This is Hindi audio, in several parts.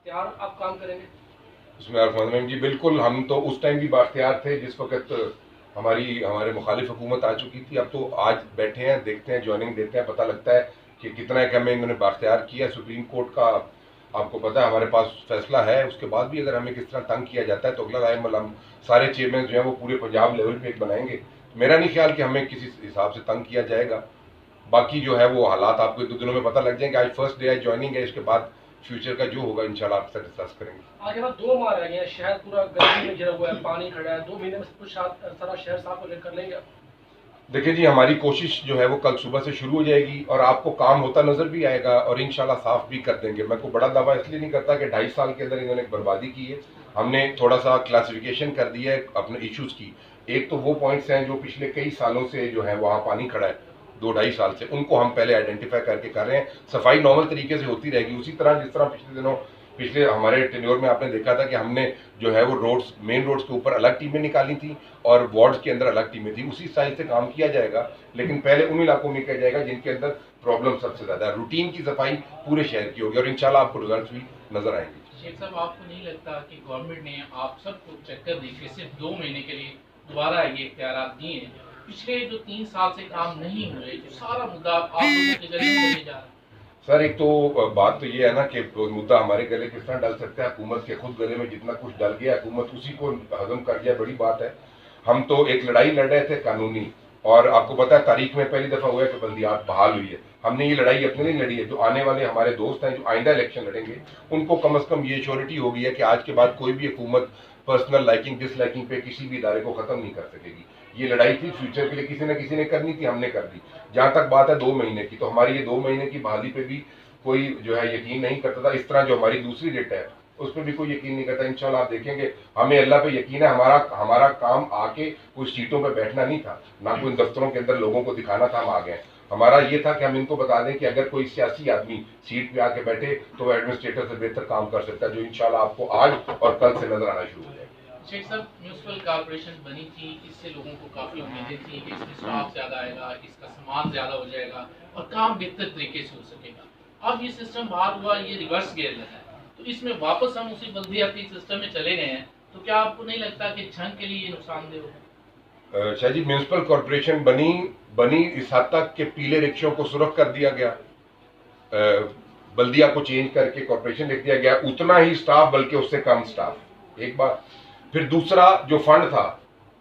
तैयार आप काम करेंगे? बिस्मिल्लाहिर्रहमानिर्रहीम जी, बिल्कुल। हम तो उस टाइम भी बाख्तियार थे जिस वक्त हमारे मुखालिफ हुकूमत आ चुकी थी। अब तो आज बैठे हैं, देखते हैं, ज्वाइनिंग देते हैं, पता लगता है कि कितना एक हमें इन्होंने बाख्तियार किया। सुप्रीम कोर्ट का आपको पता है हमारे पास फैसला है, उसके बाद भी अगर हमें किस तरह तंग किया जाता है तो अगला टाइम हम सारे चेयरमैन जो है वो पूरे पंजाब लेवल पे एक बनाएंगे। मेरा नहीं ख्याल कि हमें किसी हिसाब से तंग किया जाएगा। बाकी जो है वो हालात आपको एक दो दिनों में पता लग जाएंगे। आज फर्स्ट डे है, ज्वाइनिंग है, इसके बाद फ्यूचर का जो होगा इंशाल्लाह आपके साथ डिस्कस करेंगे। आगे बाद 2 माह रह गए हैं, शहर पूरा गर्मी में घिरा हुआ है, पानी खड़ा है, 2 महीने में सब कुछ सारा शहर साफ कर लेंगे आप? देखिए जी, हमारी कोशिश जो है वो कल सुबह से शुरू हो जाएगी और आपको काम होता नजर भी आएगा और इंशाल्लाह साफ भी कर देंगे। मैं को बड़ा दावा इसलिए नहीं करता कि 2.5 साल के अंदर इन्होंने एक बर्बादी की है। हमने थोड़ा सा क्लासिफिकेशन कर दिया है अपने इश्यूज की। एक तो वो पॉइंट्स हैं जो पिछले कई सालों से जो है वहाँ पानी खड़ा है, 2-2.5 साल से, उनको हम पहले आइडेंटिफाई करके कर रहे हैं। सफाई नॉर्मल तरीके से होती रहेगी, उसी तरह जिस तरह पिछले दिनों पिछले हमारे टेन्योर में आपने देखा था कि हमने जो है वो रोड्स, मेन रोड्स के ऊपर अलग टीमें निकाली थी और वार्ड्स के अंदर अलग टीमें थी। उसी स्टाइल से काम किया जाएगा, लेकिन पहले उन इलाकों में किया जाएगा जिनके अंदर प्रॉब्लम सबसे ज्यादा है। रूटीन की सफाई पूरे शहर की होगी और इंशाल्लाह आपको रिजल्ट भी नजर आएंगे। शेख साहब, आपको नहीं लगता कि गवर्नमेंट ने आप सबको चक्कर देके सिर्फ 2 महीने के लिए दोबारा ये इख्तियार दिए हैं? पिछले जो 3 साल से काम नहीं हुए, जो सारा मुद्दा आप लोगों के गले में चले जा रहा है। सर, एक तो बात तो ये है ना कि मुद्दा हमारे गले किस तरह डल सकता है। हुकूमत के खुद गले में जितना कुछ डल गया, हुकूमत उसी को हजम कर गया, बड़ी बात है। हम तो एक लड़ाई लड़ रहे थे कानूनी, और आपको पता है तारीख में पहली दफा हुआ है कि बल्दियात बहाल हुई है। हमने ये लड़ाई अपने लिए लड़ी है। जो आने वाले हमारे दोस्त हैं जो आइंदा इलेक्शन लड़ेंगे, उनको कम से कम ये श्योरिटी हो गई है कि आज के बाद कोई भी हुकूमत पर्सनल लाइकिंग डिसलाइकिंग पे किसी भी इदारे को खत्म नहीं कर सकेगी। ये लड़ाई थी फ्यूचर के लिए, किसी न किसी ने करनी थी, हमने कर दी। जहां तक बात है 2 महीने की, तो हमारी ये 2 महीने की बहाली पे भी कोई जो है यकीन नहीं करता था। इस तरह जो हमारी दूसरी डेट है उस पर भी कोई यकीन नहीं करता। इंशाल्लाह आप देखेंगे, हमें अल्लाह पे यकीन है। हमारा हमारा काम आके कुछ सीटों पे बैठना नहीं था, ना कोई दफ्तरों के अंदर लोगों को दिखाना था हम आ गए। हमारा ये था कि हम इनको बता दें कि अगर कोई सियासी आदमी सीट पे आके बैठे तो वो एडमिनिस्ट्रेटर से बेहतर काम कर सकता है, जो इंशाल्लाह आपको आज और कल से नजर आना शुरू हो जाएगा। शेख साहब, म्यूनसिपल कॉर्पोरेशन बनी थी, इससे लोगों को काफ़ी उम्मीदें थी कि इसमें स्टाफ ज़्यादा आएगा, इसका सामान ज़्यादा हो जाएगा और काम बेहतर तरीके से हो सकेगा। अब ये सिस्टम बाहर हुआ, ये रिवर्स गियर लगा है, तो इसमें वापस हम उसी बल्दियाती सिस्टम में चले गए हैं। तो क्या आपको नहीं लगता कि जंग के लिए ये नुकसानदेह होगा? शाह जी, म्यूनसिपल कॉरपोरेशन बनी बनी इस हद तक कि पीले रिक्शों को सुरख कर दिया गया, बल्दिया को चेंज करके कॉरपोरेशन लिख दिया गया, उतना ही स्टाफ बल्कि उससे कम स्टाफ, एक बार। फिर दूसरा जो फंड था,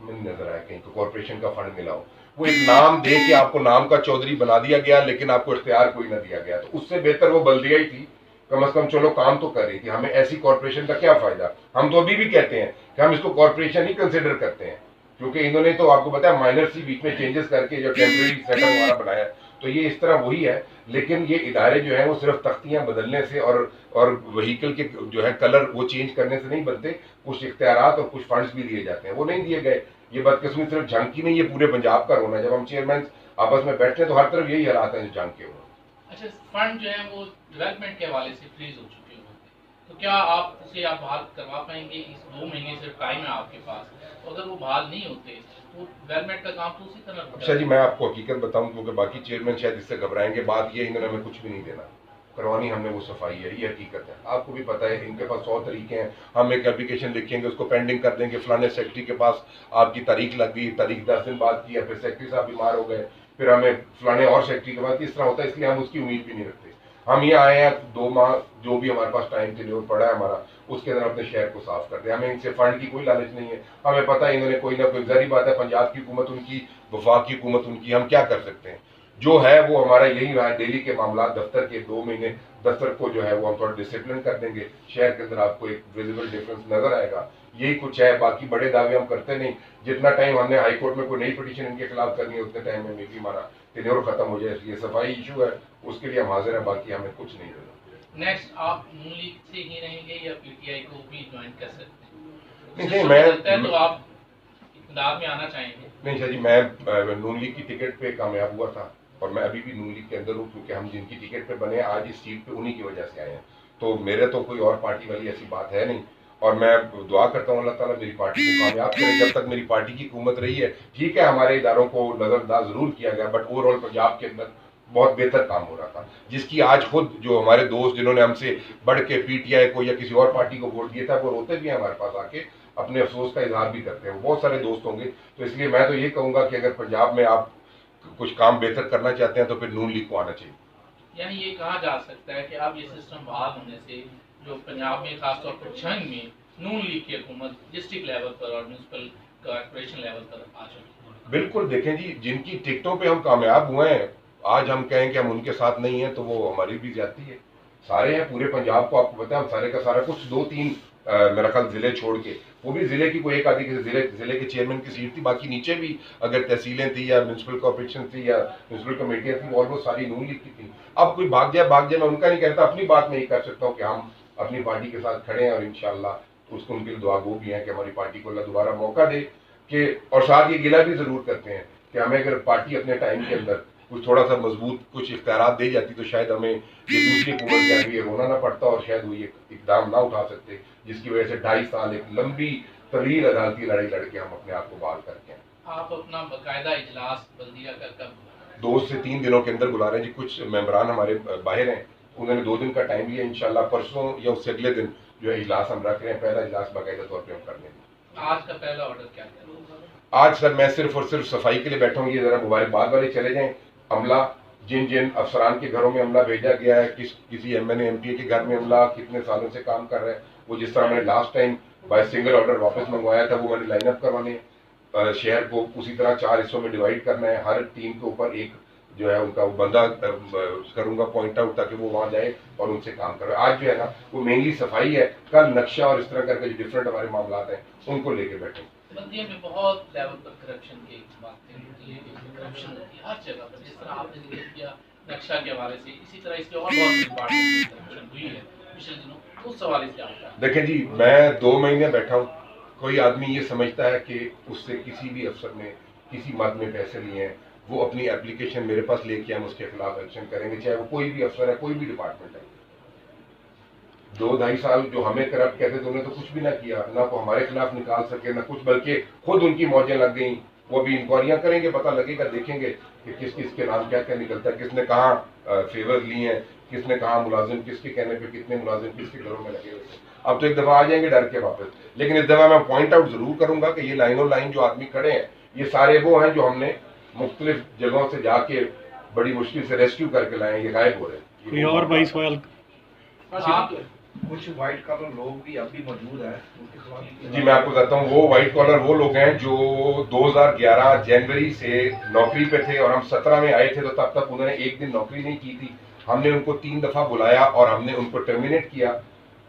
मुझे नजर आया कहीं तो कॉरपोरेशन का फंड मिला हो, वो एक नाम दे के आपको नाम का चौधरी बना दिया गया, लेकिन आपको इख्तियार कोई ना दिया गया। तो उससे बेहतर वो बल्दिया ही थी, कम से कम चलो काम तो कर रही थी। हमें ऐसी कॉरपोरेशन का क्या फायदा? हम तो अभी भी कहते हैं कि हम इसको कॉरपोरेशन ही कंसिडर करते हैं, क्योंकि इन्होंने तो आपको पता है माइनर सी बीच में चेंजेस करके जो टेम्परेरी सेटअप हमारा बनाया, तो ये इस तरह वही है। लेकिन ये इदारे जो है वो सिर्फ तख्तियां बदलने से और व्हीकल के जो है कलर वो चेंज करने से नहीं बनते। कुछ इख्तियारात और कुछ फंड्स भी दिए जाते हैं, वो नहीं दिए गए। ये बदकिस्मती सिर्फ जंग की नहीं, ये पूरे पंजाब का रोना है। जब हम चेयरमैन आपस में बैठते हैं तो हर तरफ यही हालात हैं जो जंग के हो। अच्छा, फंड जो है वो डेवलपमेंट के हवाले से फ्रीज हो चुके होंगे, तो क्या आप उसे आप बहाल करवा पाएंगे? इस 2 महीने से टाइम है आपके पास, तो अगर वो बहाल नहीं होते तो डेवलपमेंट का काम तो उसी तरह अच्छा जी, मैं आपको हकीकत बताऊं, क्योंकि बाकी चेयरमैन शायद इससे घबराएंगे। बात ये, इन्होंने हमें कुछ भी नहीं देना, करवानी हमने वो सफाई है, ये हकीकत है। आपको भी पता है इनके पास 100 तरीके हैं। हम एक एप्लीकेशन लिखेंगे, उसको पेंडिंग कर देंगे, फलाने सेक्रेटरी के पास आपकी तारीख लग गई, तारीख 10 दिन बाद की है, फिर सेक्रेटरी साहब बीमार हो गए, फिर हमें फलाने और सेक्रेटरी के बाद, इस तरह होता है। इसलिए हम उसकी उम्मीद भी नहीं रखते। हम ये आए हैं 2 माह जो भी हमारे पास टाइम टेन्योर पड़ा है हमारा, उसके अंदर अपने शहर को साफ कर दे। हमें इनसे फंड की कोई लालच नहीं है। हमें पता है इन्होंने कोई ना कोई, जहरी बात है, पंजाब की हुकूमत उनकी, वफाक की हुकूमत उनकी, हम क्या कर सकते हैं? जो है वो हमारा यही रहा है, डेली के मामला दफ्तर के 2 महीने दफ्तर को जो है वो हम थोड़ा डिसिप्लिन कर देंगे। शहर के अंदर आपको एक विजिबल डिफरेंस नजर आएगा, यही कुछ है। बाकी बड़े दावे हम करते नहीं। जितना टाइम हमने हाई कोर्ट में कोई नई पिटीशन इनके खिलाफ करनी है, उतने टाइम में मेरी हमारा टेन्योर खत्म हो जाए। ये सफाई इशू है, उसके लिए हम हाजिर हैं, बाकी हमें कुछ नहीं देना। नेक्स्ट आप नून लीग से ही रहेंगे या पीटीआई को भी ज्वाइन कर सकते हैं? नहीं, सिस्टम मैं बदलता है तो आप इक़्तिदार में आना चाहेंगे? नहीं शाह जी, मैं नून लीग की टिकट पे कामयाब हुआ था और मैं अभी भी नून लीग के अंदर हूँ, क्योंकि हम जिनकी टिकट पे बने आज इस सीट पे उन्हीं की वजह से आए हैं। तो मेरे तो कोई और पार्टी वाली ऐसी बात है नहीं। और मैं दुआ करता हूँ अल्लाह ताला मेरी पार्टी को कामयाब करे। जब तक मेरी पार्टी की हुकूमत रही है, ठीक है, हमारे इदारों को नजरअंदाज जरूर किया गया, बट ओवरऑल पंजाब के अंदर बहुत बेहतर काम हो रहा था, जिसकी आज खुद जो हमारे दोस्त जिन्होंने हमसे बढ़ के पीटीआई को या किसी और पार्टी को वोट दिया था वो रोते भी हैं हमारे पास आके, अपने अफसोस का इजहार भी करते हैं। बहुत सारे दोस्त होंगे। तो इसलिए मैं तो ये कहूँगा कि अगर पंजाब में आप कुछ काम बेहतर करना चाहते हैं तो फिर नून लीग को आना चाहिए। यानी ये कहा जा सकता है कि अब ये सिस्टम बहाल होने से जो पंजाब में खासतौर पर छंग में नून लीग की हुकूमत डिस्ट्रिक्ट लेवल पर और म्यूनसिपल कॉर्पोरेशन लेवल पर आ चुकी है। बिल्कुल, देखें जी, जिनकी टिकटों पे हम कामयाब हुए हैं, आज हम कहें कि हम उनके साथ नहीं हैं तो वो हमारी भी ज्यादती है। सारे हैं पूरे पंजाब को, आपको पता है हम सारे का सारा, कुछ 2-3 मेरा ख्याल जिले छोड़ के, वो भी जिले की कोई एक आधी जिले के चेयरमैन की सीट थी, बाकी नीचे भी अगर तहसीलें थी या म्यूनसिपल कॉर्पोरेशन थी या म्यूनसिपल कमेटियां थी, ऑलमोस्ट सारी नून लीग की थी। अब कोई भाग जाए मैं उनका नहीं कहता, अपनी बात में ही कर सकता हूँ कि हम अपनी पार्टी के साथ खड़े हैं और इंशाल्लाह उसको उनके लिए दुआ गो भी है कि हमारी पार्टी को अल्लाह दोबारा मौका दे कि, और साथ ये गिला भी जरूर करते हैं कि हमें अगर पार्टी अपने टाइम के अंदर कुछ थोड़ा सा मजबूत कुछ इख्तियारात दे जाती तो शायद हमें ये दूसरी हुकूमत के आगे रोना ना पड़ता और शायद वो ये इकदाम ना उठा सकते, जिसकी वजह से 2.5 साल एक लंबी तवील अदालती लड़ाई लड़के हम अपने आप को बहाल करके हैं। आप अपना बाकायदा इजलास बल्दिया का कब? 2 से 3 दिनों के अंदर बुला रहे हैं जी। कुछ मेंबरान हमारे बाहर हैं, उन्होंने 2 दिन का टाइम लिया, इंशाल्लाह परसों या उससे अगले दिन जो है इजलास हम रख रहे हैं। पहला इजलास बाकायदा तौर पर हम कर लेंगे। आज का पहला ऑर्डर क्या है? आज सर मैं सिर्फ और सिर्फ सफाई के लिए बैठा हूँ। ये जरा मुबारकबाद वाले चले जाएं। अमला, जिन जिन अफसरान के घरों में अमला भेजा गया है, किसी एमएनए एमपीए के घर में अमला कितने सालों से काम कर रहा है, वो जिस तरह मैंने last time by single order वापस मंगवाया था वो मैंने लाइन अप करवाने, शहर को उसी तरह 4 हिस्सों में डिवाइड करना है। हर टीम के ऊपर एक जो है उनका बंदा करूंगा पॉइंट आउट, ताकि वो वहां जाए और उनसे काम करे। आज जो है ना वो मेनली सफाई है, कल नक्शा और इस तरह करके जो डिफरेंट हमारे मामला हैं उनको लेके बैठे। बल्दिया में बहुत लेवल पर करप्शन की बातें होती है, करप्शन होती है हर जगह पर, जिस तरह आपने जिक्र किया नक्शा के हवाले से, इसी तरह इसके और बहुत डिपार्टमेंट में करप्शन हुई है पिछले दिनों, उस हवाले से आपका? देखें जी, मैं 2 महीने बैठा हूँ। कोई आदमी ये समझता है कि उससे किसी भी अफसर ने किसी मद में पैसे लिए हैं, वो अपनी एप्लीकेशन मेरे पास लेके हम उसके खिलाफ एक्शन करेंगे, चाहे वो कोई भी अफसर है, कोई भी डिपार्टमेंट है। 2-2.5 साल जो हमें करप्ट कहते थे उन्होंने तो कुछ भी ना किया, ना को हमारे खिलाफ निकाल सके ना कुछ, बल्कि खुद उनकी मौजें लग गई। वो भी इंक्वायरियां करेंगे, पता लगेगा, देखेंगे कि किस किस के नाम क्या क्या निकलता है, किसने कहाँ फेवर लिए हैं, किसने कहाँ मुलाजिम, किसके कहने पे कितने मुलाजिम किसके घरों में लगे हुए थे। अब तो एक दफा आ जाएंगे डर के वापस, लेकिन इस दफा मैं पॉइंट आउट जरूर करूंगा कि ये लाइनों लाइन जो आदमी खड़े हैं ये सारे वो हैं जो हमने मुख्तलिफ जगहों से जाके बड़ी मुश्किल से रेस्क्यू करके लाए हैं। ये गायब हो रहे हैं। कोई और भाई सवाल? कुछ व्हाइट कॉलर लोग भी अभी मौजूद हैं, उनके खिलाफ? जी मैं आपको बताता हूँ, वो व्हाइट कॉलर वो लोग हैं जो 2011 जनवरी से नौकरी पे थे और हम 17 में आए थे, तो तब तक उन्होंने एक दिन नौकरी नहीं की थी। हमने उनको 3 दफा बुलाया और हमने उनको टर्मिनेट किया,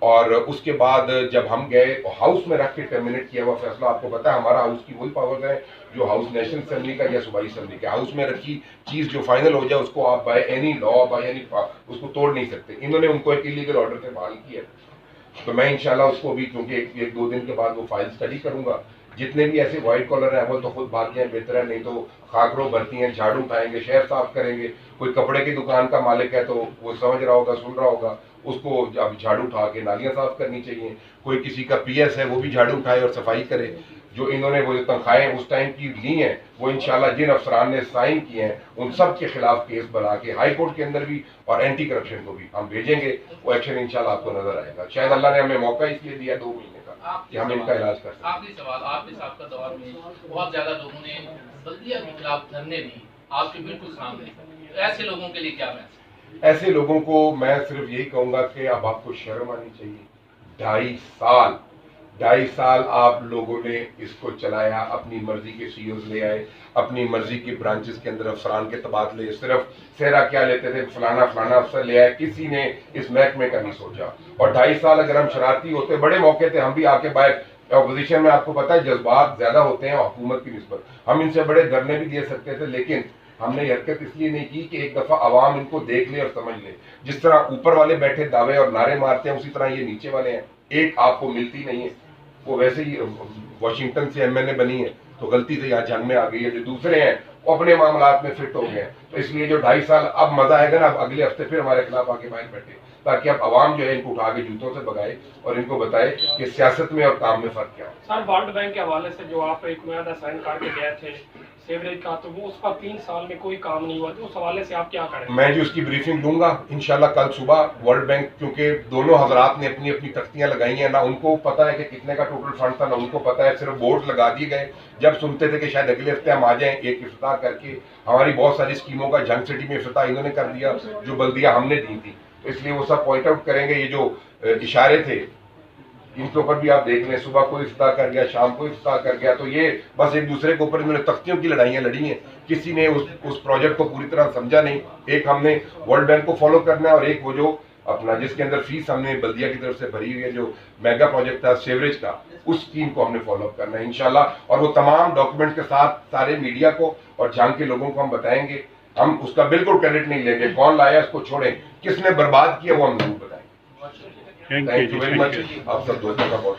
और उसके बाद जब हम गए हाउस में रख के टर्मिनेट किया हुआ फैसला, आपको पता है हमारा हाउस की वही पावर है जो हाउस नेशनल असेंबली का या सूबाई असेंबली के। हाउस में रखी चीज जो फाइनल हो जाए उसको आप by any law by any उसको तोड़ नहीं सकते। इन्होंने उनको एक इलीगल ऑर्डर से बहाल किया, तो मैं इंशाल्लाह उसको भी, क्योंकि 1-2 दिन के बाद वो फाइल स्टडी करूंगा। जितने भी ऐसे व्हाइट कॉलर हैं वो तो खुद भाग जाए बेहतर है, नहीं तो खाकरों भरती हैं, झाड़ू उठाएंगे, शहर साफ करेंगे। कोई कपड़े की दुकान का मालिक है तो वो समझ रहा होगा, सुन रहा होगा, उसको अब झाड़ू उठा के नालियां साफ करनी चाहिए। कोई किसी का पीएस है वो भी झाड़ू उठाए और सफाई करे। जो इन्होंने वो तनख्वाहें उस टाइम की ली हैं वो इंशाल्लाह जिन अफसरान ने साइन किए हैं उन सब के खिलाफ केस बना के हाई कोर्ट के अंदर भी और एंटी करप्शन को भी हम भेजेंगे। वो एक्शन इंशाल्लाह आपको नजर आएगा। शायद अल्लाह ने हमें मौका इसलिए दिया 2 महीने का कि हम इनका इलाज कर सकें। आखिरी सवाल, आपके साहब दौर में बहुत ज्यादा लोगों ने बल्दिया के खिलाफ धरने दी आपके बिल्कुल सामने, तो ऐसे लोगों के लिए क्या मैसेज? ऐसे लोगों को मैं सिर्फ यही कहूंगा कि अब आपको शर्म आनी चाहिए। 2.5 साल आप लोगों ने इसको चलाया, अपनी मर्जी के सीईओज ले आए, अपनी मर्जी की ब्रांचेस के अंदर अफसरान के तबादले, सिर्फ सेहरा क्या लेते थे, फलाना फलाना अफसर ले आए, किसी ने इस महकमे का नहीं सोचा। और 2.5 साल अगर हम शरारती होते, बड़े मौके थे हम भी आके बाहर अपोजिशन में, आपको पता है जज्बात ज्यादा होते हैं हुकूमत की निस्बत, हम इनसे बड़े धरने भी दे सकते थे, लेकिन हमने हरकत इसलिए नहीं की कि एक दफा अवाम इनको देख ले और समझ ले। जिस तरह ऊपर वाले बैठे दावे और नारे मारते हैं उसी तरह ये नीचे वाले हैं, एक आपको मिलती नहीं है। वो वैसे ही वाशिंगटन से एमएनए बनी है तो गलती से यहाँ जंग में आ गई है, जो दूसरे हैं वो अपने मामलात में फिट हो गए हैं। तो इसलिए जो 2.5 साल अब मजा आएगा ना, अब अगले हफ्ते फिर हमारे खिलाफ आके बाहर बैठे, ताकि अब अवाम जो है इनको उठा के जूतों से भगाए और इनको बताए कि सियासत में और काम में फर्क क्या है। सर वर्ल्ड बैंक के हवाले से जो आप एक मुआहदा साइन करके गए थे, सीवरेज का, तो वो उसका 3 साल में कोई काम नहीं हुआ, तो उस हवाले से आप क्या करें? मैं जी उसकी ब्रीफिंग दूंगा इंशाल्लाह कल सुबह। वर्ल्ड बैंक, क्योंकि दोनों हजरात ने अपनी अपनी तख्तियां लगाई हैं, ना उनको पता है कि कितने का टोटल फंड था, ना उनको पता है, सिर्फ बोर्ड लगा दिए गए। जब सुनते थे कि शायद अगले हफ्ते हम आ जाएं एक इफ्तिताह करके, हमारी बहुत सारी स्कीमों का जंग सिटी में इफ्तिताह इन्होंने कर दिया जो बल्दिया हमने दी थी, तो इसलिए वो सब पॉइंट आउट करेंगे। ये जो इशारे थे इनके ऊपर भी आप देख लें, सुबह कोई इफ्तिताह कर गया, शाम को इफ्तिताह कर गया, तो ये बस एक दूसरे के ऊपर इन्होंने तख्तियों की लड़ाइयां लड़ी हैं। किसी ने उस प्रोजेक्ट को पूरी तरह समझा नहीं। एक हमने वर्ल्ड बैंक को फॉलो करना है, और एक वो जो अपना जिसके अंदर फीस हमने बल्दिया की तरफ से भरी हुई है, जो मेगा प्रोजेक्ट था सीवरेज का, उस स्कीम को हमने फॉलो करना है इंशाल्लाह। और वो तमाम डॉक्यूमेंट्स के साथ सारे मीडिया को और झांग के लोगों को हम बताएंगे। हम उसका बिल्कुल क्रेडिट नहीं लेंगे, कौन लाया इसको छोड़ें, किसने बर्बाद किया वो हम जरूर बताएंगे। थैंक यू वेरी मच, आप सब दोस्तों का बहुत